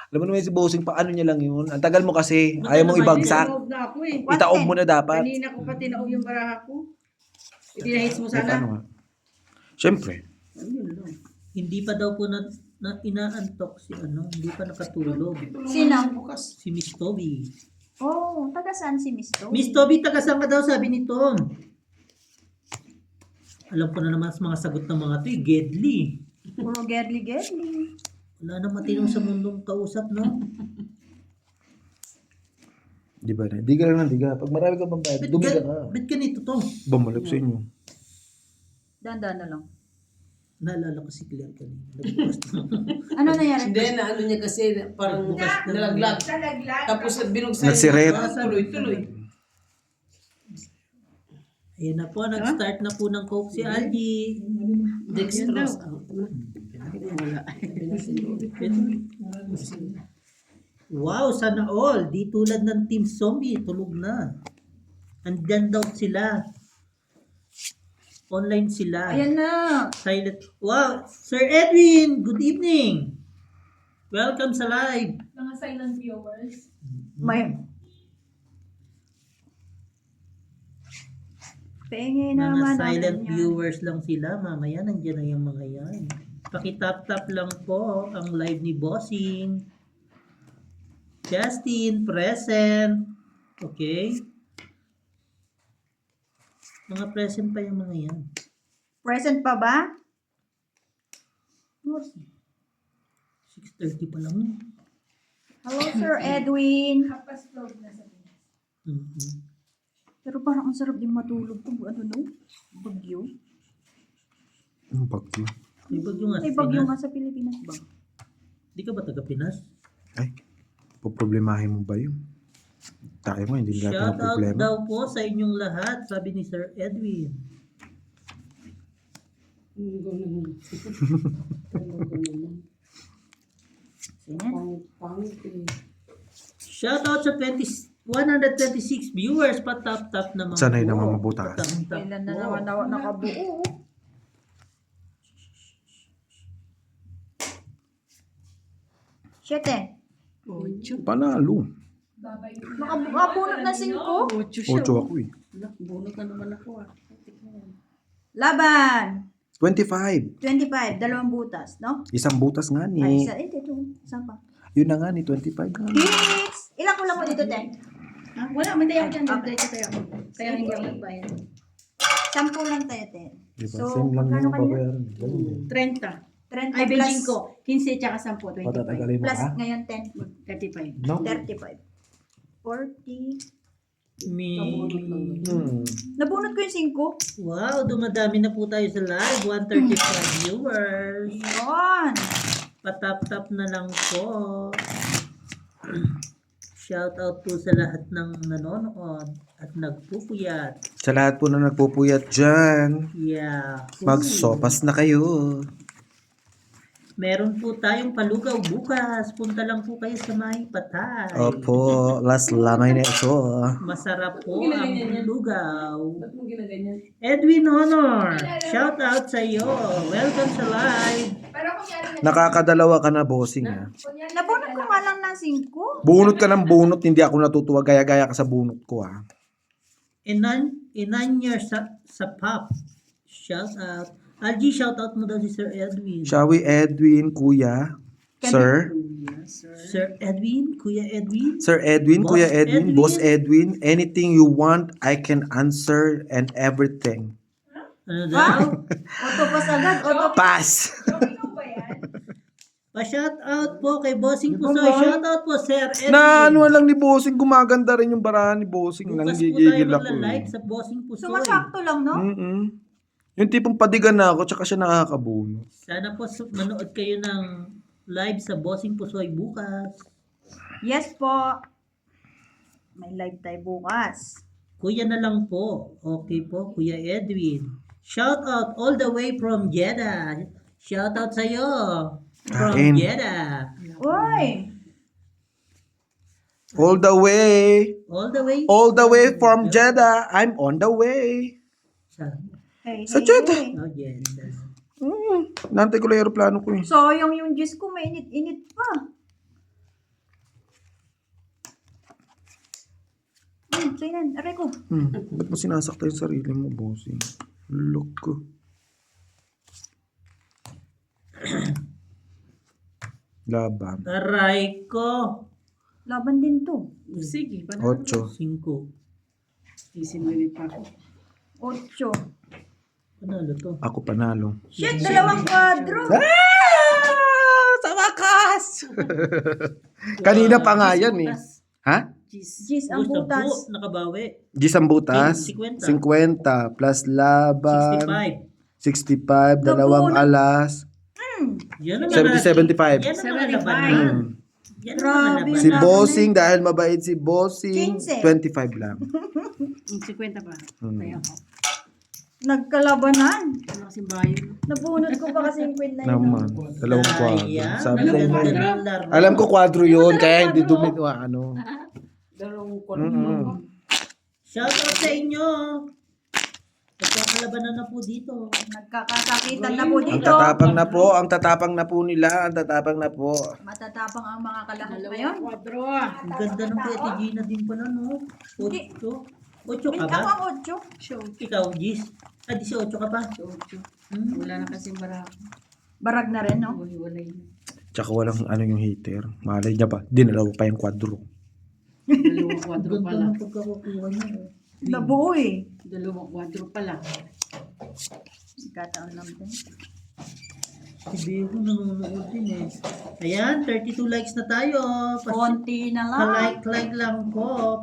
Alam mo naman si Bossing, paano niya lang yun? Ang tagal mo kasi, ayaw mong ibagsak. Tinaob na ako eh. Itaob mo na dapat. Kanina ko pa tinaob yung baraha ko. Itinahits mo Eh, paano sana. nga? Siyempre. Ayun lang. Hindi pa daw po na inaantok si ano, hindi pa nakatulog. Sino? Si Miss Toby. Oh, taga saan si Miss To? Miss Toby, taga saan ka daw, sabi ni Tom. Alam ko na naman sa mga sagot ng mga to, Gedli. Puro gerly. Wala na matinong sa mundong kausap, no? Di ba na? Diga lang ng diga. Pag marami ka bang bayad, dugi ka na. Ba't ganito to? Bumalik sa inyo. Dandan na lang. Naalala ko si Claire kanina. Nagbukas na. Ano nangyari? Hindi, na ano niya kasi parang nalaglag. Talaglag. Tapos binuksan Nagsiret. Tuloy-tuloy. Ayan na po, nag-start na po ng Coke si Algie. Dextrose. Wala. Wow, sana all. Di tulad ng Team Zombie, tulog na. Andyan daw sila. Online sila. Ayan na. Silent. Wow, Sir Edwin, good evening. Welcome sa live. Mga silent viewers. May... Paingay Mga naman silent namin yan. viewers lang sila. Mamaya nandiyan na yung mga yan. Pakitap-tap lang po ang live ni Bossing. Justin, present. Okay. Mga present pa yung mga yan. Present pa ba? 6:30 pa lang yun. Hello, Sir Edwin. Kapas loob na sa Pinas. Mhm. Pero parang ang sarap din matulog kung ano no? Bagyo. Ang bagyo. May bagyo nga May sa bagyo Pinas. nga sa Pilipinas ba? Di ka ba taga Pinas? Ay, poproblemahin mo ba yun? Tayo nga, hindi natin Shout ang out problema. daw po sa inyong lahat, sabi ni Sir Edwin. Ganun. Talaga naman. Sinan? Pangit eh. Shout out sa 126 viewers, patap-tap naman Sanay po. naman mabutas. Patap-tap Kailan na po. naman nakabuo? Siyete. Ocho. Panalo. Babay ko na. Nakabunot na 5. Ocho siya. 8 ako eh. Anak, bunot na naman ako ah. Laban. 25. 25. Dalawang butas, no? Isang butas nga Ay, ni. ito. Isa pa. Yun na nga ni, 25 nga ni. Hits! Ilang kulang mo dito, Ten? Ah, wala, may tayo dyan. Okay. Tayo. Kaya hindi ako nagbayad. 10 lang tayo, Ten. Diba? So, Same lang magkano yung kanina? babayaran. Ganun din. 30. 30 Ay, plus, benching ko. 15 tsaka 10, 25. Patatagalin mo plus ka? ngayon 10. 35. No? 35. 40. Nabunot ko yung 5. Wow, dumadami na po tayo sa live. 135 viewers. Yun. Patap-tap na lang po. Shout out po sa lahat ng nanonood at nagpupuyat. Sa lahat po na nagpupuyat dyan, Yeah. magsopas na kayo. Meron po tayong palugaw bukas. Punta lang po kayo sa may patay. Opo, last lamay na ito. Masarap po ang Ginaganyan yan. lugaw. Ba't mo ginaganyan? Edwin Honor, shout out sa iyo. Welcome sa live. Pero kunyari na. Nakakadalawa ka na, bossing ha. Kunyari Nabunot ko nga lang ng 5. Bunot ka ng bunot, hindi ako natutuwa. Gaya-gaya ka sa bunot ko ha. Inanya sa pop. Shout out. Algie, shout out mo daw si Sir Edwin. Shall we, Edwin, kuya? Sir? Yes, sir. Sir Edwin, Kuya Edwin. Sir Edwin, Boss Kuya Edwin, Edwin. Boss Edwin, anything you want, I can answer and everything. Ano Ha? daw? Auto pass agad. Auto Pass! Domino ba yan? Pa-shout out po kay Bossing Pusoy. Shout out po Sir Edwin. Na ano lang ni Bossing, gumaganda rin yung barahan ni Bossing. Bukas po tayo Nanggigigil ako. magla-live sa Bossing Pusoy. Sumasakto lang, no? Mm-mm. Yung tipong padigan na ako, tsaka siya nakakabuno. Sana po manood kayo ng live sa Bossing Pusoy bukas. Yes po. May live tayo bukas. Kuya na lang po. Okay po, Kuya Edwin. Shout out all the way from Jeddah. Shout out sa iyo. From Kain. Jeddah. Uy! All the way, All the way. all the way from Jeddah, I'm on the way. Hey, Sa Jeddah. hey. Oh, Jeddah. Nantay ko lang yung aeroplano ko eh. Sayang yung juice ko, may init-init pa. Kailan? Aray ko. Ba't mo sinasakta yung sarili mo, Bossing? Look ko. Laban. Aray ko. Laban din to. Sige, panalo. 8. 5. Isinwili pa ako. 8. Panalo to. Ako panalo. Shit, dalawang kwadro. Sa wakas! Kanina pa nga yan eh. Ha? Cheese. Jeez, ang butas. Nakabawi. Gis ang butas? 50. 50 plus laban. 65. 65. Dalawang alas. Yan naman 70-75. Yan naman 75. laban. Yan naman Grabe. laban. Si Laban Bossing, dahil mabait si Bossing, 15. 25 lang. 50 pa. Kaya ako. Nagkalabanan. Wala kasing bayo. Nabunot ko pa kasi yung queen na yun. Naman. Dalawang kwadro. Ayan. Sabi ko Dalawang yun. laro. Alam ko kwadro yun, Ano kaya dalawang hindi kwadro? dumi, ano. Dalawang Mm-mm. Shout out sa inyo. Nagkakalabanan na po dito. Nagkakasakitan na po Ang dito. tatapang na po, ang tatapang na po nila, ang tatapang na po. Matatapang ang mga kalahok Dalawang ngayon. kwadro. Ang ganda ng Kuya Gina din pala, no? Hindi. Ocho. 8 ka Ako ba? ang 8. Show. Ikaw, Gis? 18 ka pa? Show. Hmm. Wala na kasing barako. Barag na rin, no? Wala na. Tsaka walang ano yung heater. Malay niya ba? Dinalaw pa yung kwadro. Dalawang kwadro Ganda pala. ng pagkakukuha niya. Oh. Nabuo eh. Dalawang kwadro pala. Kataon lang din. Si Beho nanonood din eh. Ayan, 32 likes na tayo. Konti na lang. Pa-like lang po.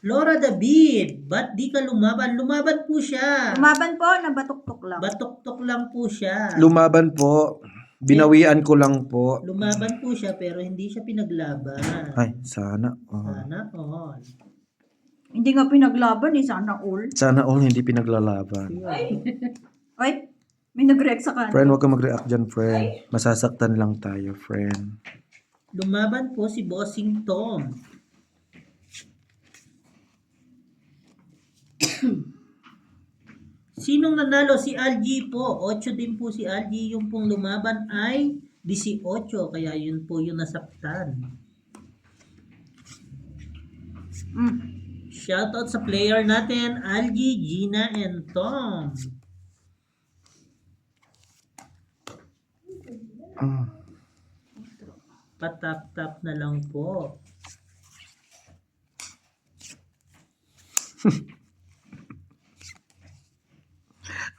Laura David, ba't di ka lumaban? Lumaban po siya. Lumaban po, nabatok-tok lang. Batok-tok lang po siya. Lumaban po. Binawian ko lang po. Lumaban po siya pero hindi siya pinaglaban. Ay, sana. Sana all. Hindi nga pinaglaban eh, sana all. Sana all hindi pinaglalaban. Ay, may nag-react sa kanya. Friend, huwag ka mag-react dyan, friend. Masasaktan lang tayo, friend. Lumaban po si Bossing Tom. Sinong nanalo? Si Algie po. 8 din po si Algie. Yung pong lumaban ay 18. Kaya yun po yung nasaktan. Shoutout sa player natin, Algie, Gina, and Tom. Patap-tap na lang po.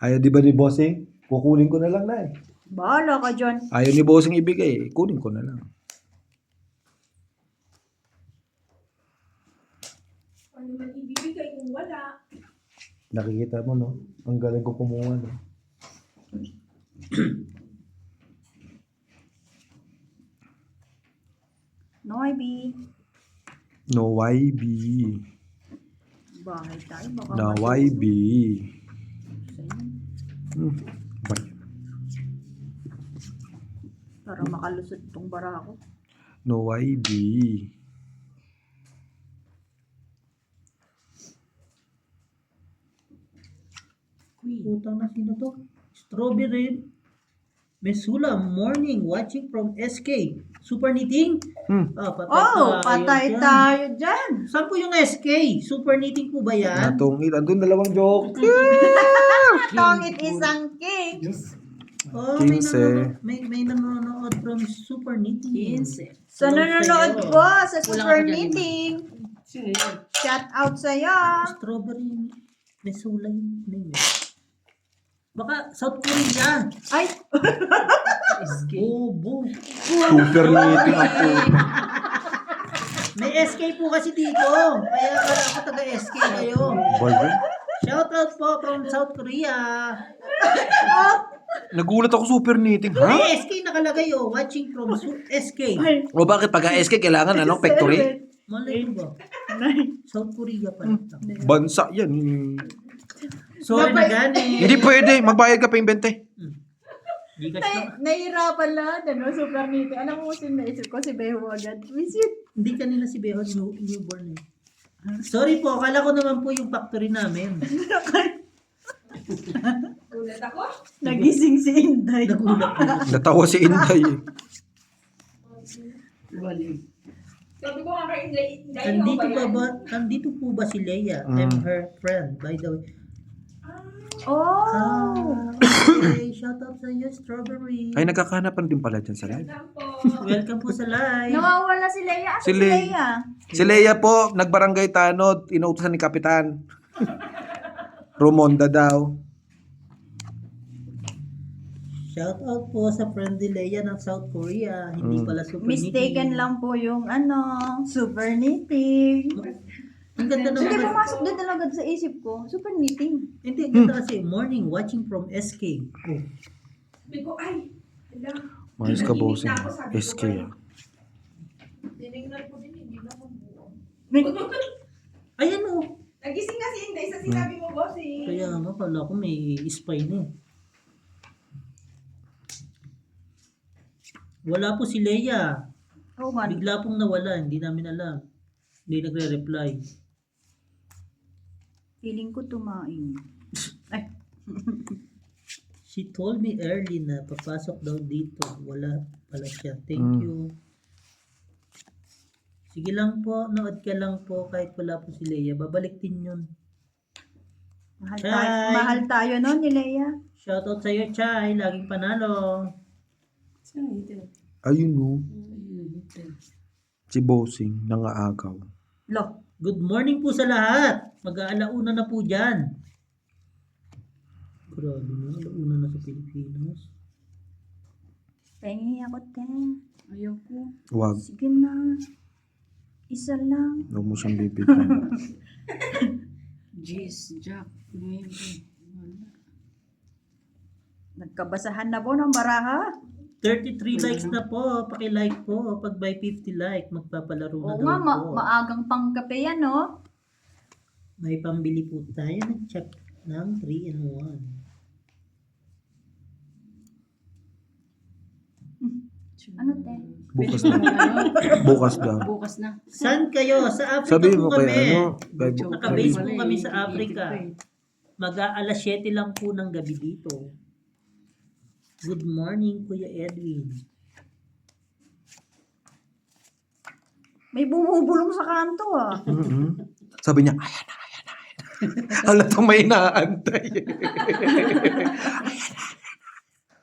Ayaw di ba ni Bossing? Kukunin ko na lang na eh. Bahala ka dyan. Ayaw ni Bossing ibigay eh. Kunin ko na lang. Ano man ibibigay kung wala? Nakikita mo, no? Ang galing ko kumuha, no? No, IB. No YB. Bahay tayo. Baka No masusunod. YB. Bay. Para makalusot itong barako. No YB. Putang na sino to? Strawberry. Mesula, morning, watching from SK. Super knitting? Patay Oh, patay dyan. tayo dyan. Saan po yung SK? Super knitting po ba yan? Natungit. Andun dalawang joke. Tongit isang king. Oh, 15. may nanonood from Super knitting. 15. So, Hello nanonood sa'yo. po sa Kulang Super ako dyan, Knitting. Sino yan? Shout out sa'yo. Strawberry. Mesula yung name. Baka South Korea. Ay, Bobo. Super knitting ako. May SK po kasi dito. Kaya kala ko taga-SK kayo. Boy, Shoutout po from South Korea. nagulat ako super knitting. Ha? May SK nakalagay oh. Watching from SK. O bakit pag SK kailangan ano? Factory? Malay mo ba? South Korea pala. Bansa yan. Sorry na gani. Hindi pwede. Magbayad ka pa yung 20. Gcash na. nahihirapan lang. Ano, Super Knitting. Alam mo kung naisip ko si Beho agad. Miss it. Hindi kanina si Beho newborn eh. Sorry po, akala ko naman po yung factory namin. Ulat ako? Nagising si Inday. Nagulat po. Natawa si Inday. Bali. Sabi ko nga kay Inday, Nandito po ba si Leia? I'm her friend, by the way. Oh. Okay, shout out sa iyo, Strawberry. Ay, nagkakahanapan din pala dyan sa live. Welcome po sa live. Nawawala si Leia. Asa Si si Le- Leia? Si Leia po, nagbarangay tanod, inuutosan ni Kapitan. Rumonda daw. Shout out po sa friend ni Leia ng South Korea. Hindi pala super Mistaken knitting. lang po yung Super Knitting. Ang ganda Hindi, naman. pumasok din talaga sa isip ko. Super Knitting. Hindi, ang ganda kasi. Morning, watching from SK. Oh. Sabi ko, ay, hala. Mayos ka, bossing. Nainip na ako, sabi ko, SK. ay. Tinignan ko din, hindi na mabuo. Ayan oh. Nagising kasi Inday sa sinabi mo, bossing. Kaya nga pala ko may spy na eh. Wala po si Leia. Oo nga. Bigla pong nawala. Hindi namin alam. Hindi nagre-reply. Feeling ko tumain. Ay. She told me early na papasok daw dito. Wala pala siya. Thank you. Sige lang po, nood ka lang po kahit wala po si Leia. Babalik din yun. Chay! Mahal tayo no ni Leia. Shoutout sa'yo, Chay. Laging panalo. Saan ito? Ayun no. Ayun, ito. Si Bossing, nangaagaw. Lo. Good morning po sa lahat. Mag-aalauna na po dyan. Grabe na, alauna na sa Pilipinas. Pengi ako, te. Ayaw ko. Wag. Sige na. Isa lang. Huwag mo siyang bibigyan. Jeez, Jack. Maybe. Wala. Nagkabasahan na po ng baraha. 33 likes na po. Paki-like po. Pag by 50 like, magpapalaro na Oo daw nga, po. maagang pangkape yan, no? May pambili po tayo ng check ng 3-in-1. Ano, te? Bukas na. Bukas daw. Bukas na. Saan kayo? Sa Africa Sabihin po mo kay kami. ano, kay Nakabase po Wala kami eh, sa Africa. Mag-aalas 7 lang po ng gabi dito. Good morning, Kuya Edwin. May bumubulong sa kanto, ah. Sabi niya, ayan na. Halatang may inaantay.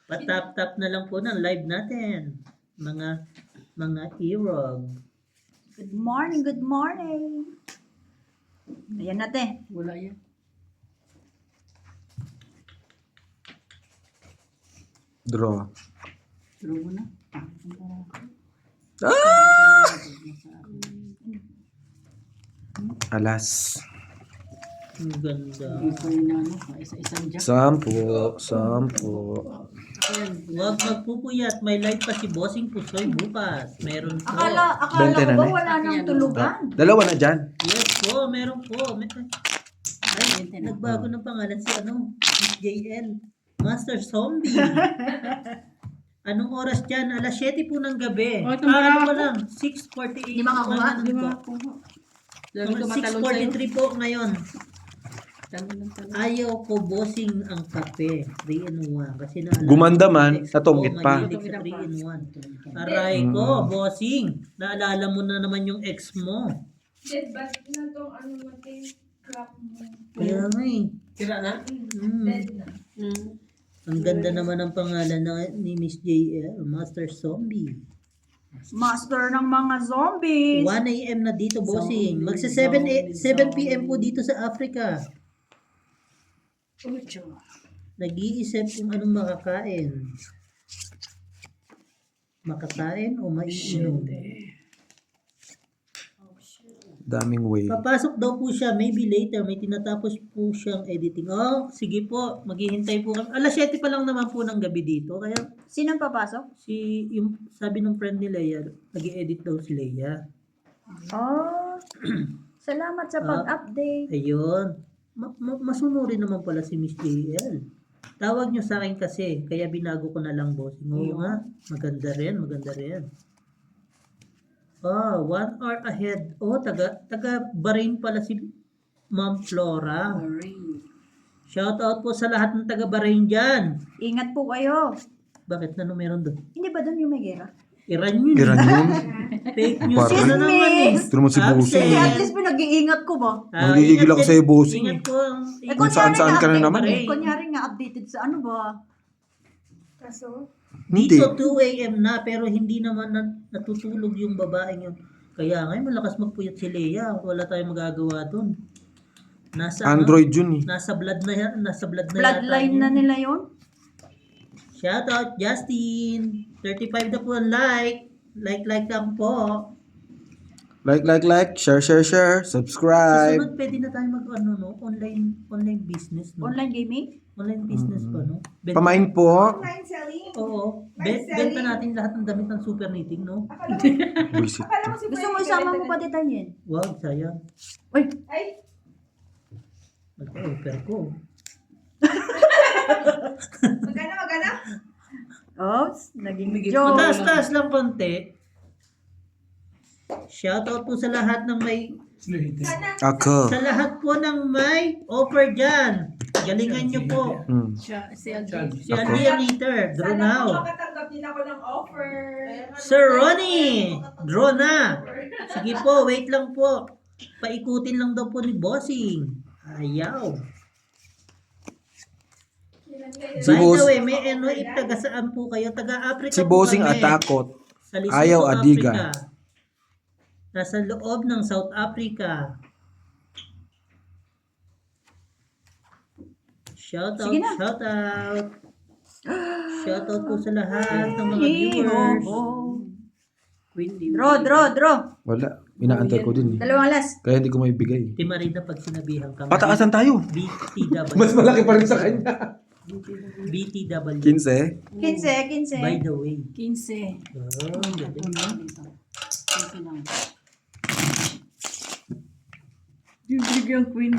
Patap-tap na lang po ng live natin. Mga irog. Good morning, good morning. Ayan na, te. Wala yan. Draw. Pero mo na. Alas. Ang ganda. Ito yung ano, isa-isang Jack. Sampo. Huwag magpupuyat. May live pa si Bossing Pusoy bukas. Meron po. Akala Bente ko na ba na. wala nang tulugan? Dalawa na dyan. Yes po, meron po. Ay, Bente na. nagbago ng pangalan si Miss JL. Master Zombie. Anong oras dyan? Alas 7 po ng gabi. Oh, tumara Ano ako. pa lang? 6:48. Hindi makakuha. Di ba ako? Lagi Mga tumatalon sa'yo. 6:43 po ngayon. Talon ng talon. Ayaw ko bossing ang kape. 3-in-1. Kasi naalala Gumanda ko, man, ex ko, natungit pa. mahilig sa 3-in-1. Aray ko, bossing. Naalala mo na naman yung ex mo. Dead bat na tong ano natin, crap mo. Kaya nga eh. Tira na? Dead na. Ang ganda naman ng pangalan ni Miss JL, Master Zombie. Master ng mga zombies. 1 a.m. na dito, bossing. Magsa 7 p.m. po dito sa Africa. Nag-iisip kung anong makakain. Makakain o maiinom? Daming way. Papasok daw po siya, maybe later. May tinatapos po siyang editing. Oh, sige po. Maghihintay po kami. Alas 7 pa lang naman po ng gabi dito. Kaya Sinong papasok? yung sabi ng friend ni Leia, nag-i-edit daw si Leia. Oh, salamat sa pag-update. Ayun. Masunurin naman pala si Miss JL. Tawag nyo sa akin kasi, kaya binago ko na lang, bossing. Oo nga, maganda rin. Oh, 1 hour ahead. Oh, taga Bahrain pala si Ma'am Flora. Boring. Shout out po sa lahat ng taga Bahrain dyan. Ingat po kayo. Bakit na meron doon? Hindi ba doon yung may gera? Iran yun. Iran yun. Fake news Parang- na naman eh. Ito naman si Bossing. Kaya Absent. at least pinag-iingat ko ba? Nanggigigil ingat ako din. sa'yo, bossing. Ingat po. Kung saan-saan ka na naman eh. Kunyari nga updated sa ano ba? Kaso, Hindi. Dito 2 a.m. na pero hindi naman natutulog yung babaeng yun. Kaya ngayon malakas magpuyat si Leia. Wala tayong magagawa dun. Nasa Android yun eh. nasa blood na yan. Nasa blood na Bloodline yata na yun. nila yon. Shout out Justin. 35 na po ang like. Like lang po. Like, share, subscribe. Susunod pwede na tayo mag online business no. Online gaming? Online business pa no. Pamain po. online selling? Oo. Online Benta selling? natin lahat ng damit ng super knitting no. Buisit. Akala ko si Gusto mo Freddy isama mo benta pa na- detalyin? Wow, sayang. Uy, Ay, Mag-offer ko. magana? oh, naging Bigit joke. Mataas-taas lang konti. Shoutout po sa lahat ng may Sana. Ako. sa lahat po ng may offer dyan. Galingan niyo po. Siya, si Si Aldi. Aldi ang eater. Draw Sana now. po makatanggap din ako ng offer. Sir Ronnie, draw na. Sige po, wait lang po. Paikutin lang daw po ni Bossing. Ayaw. Si By the Boss- way, may NOI taga saan po kayo? Taga-Africa Si po Bossing kami. atakot. Sa Lesotho, Ayaw, Adiga. Africa. Nasa loob ng South Africa. Shout out, Sige na. shout out. Shout out po sa lahat ng mga viewers. Queen, di Draw. Wala. Inaantay ko din. Dalawang alas. Kaya hindi ko maibigay. Timarida pag sinabihan ka. Pataasan tayo. BTW. Mas malaki pa rin sa kanya. BTW. 15. 15. By the way. 15. Oh, galing. 15 lang. Yung bigyan Queen.